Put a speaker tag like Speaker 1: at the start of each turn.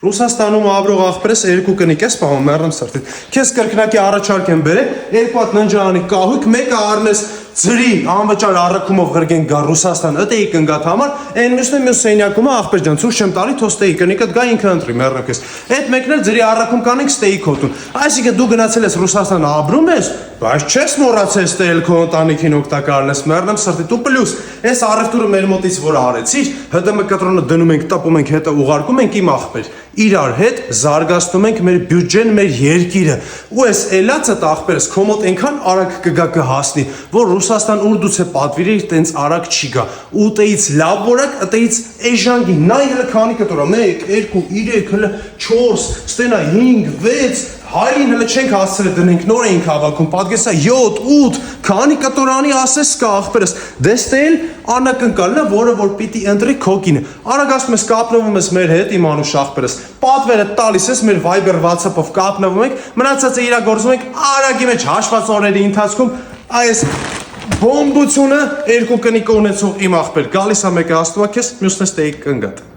Speaker 1: Ռուսաստանում ապրող աղբերս երկու կնիկ ես պահում մեռնեմ սրտից։ Քեզ կրկնակի առաջարկ եմ բերել, երկու հատ ննջարանի կահույք, մեկը առնես ծրի անվճար առաքումով ղրգեն գա Ռուսաստան, ըտեի կնգատ համար, այն մյուսն մյուս սենյակում աղբեր ջան, ցույց չեմ տալի, թոստեի կնիկդ գա ինքը ընտրի մեռնեմ քեզ։ Այդ մեկն էլ ծրի առաքում կանենք ստեի քոտուն։ Այսինքն դու գնացել ես Ռուսաստան ապրում ես, բայց չես մոռացել ստել քո ընտանիքին օգտակարն ես մեռնեմ սրտի։ Դու պլյուս այս առևտուրը մեր մոտից որ արեցիր, ՀԴՄ կտրոնը դնում ենք, տպում ենք, հետո ուղարկում ենք իմ աղբեր։ Իրար հետ զարգացնում ենք մեր բյուջեն, մեր երկիրը։ Ու այս էլացը աղբերս քո մոտ այնքան արագ կգա կհասնի, որ Ռուսաստան ուրդուց է պատվիրել, տենց արագ չի գա։ Ուտեից լավ որակ, ըտեից էժանգի, նա հələ քանի կտորա, 1, 2, 3, հələ 4, ստենա 5, 6 Հայրին հələ չենք հասցրել դնենք, նոր էինք հավաքում, պատկեսա 7, 8, քանի կտորանի ասես կա աղբերս, դեստել անակնկալն է, որը որ պիտի ընտրի քո կինը։ Արագ ասում ես կապնվում ես մեր հետ, իմ անուշ աղբերս, պատվերը տալիս ես մեր Viber WhatsApp-ով կապնվում ենք, մնացածը իրագործում ենք արագի մեջ հաշված օրերի ընթացքում, այս բոմբությունը երկու կնիկը ունեցող իմ աղբեր, գալիս է մեկը հաստում է քեզ, մյուսն է ստեյք կնգատ։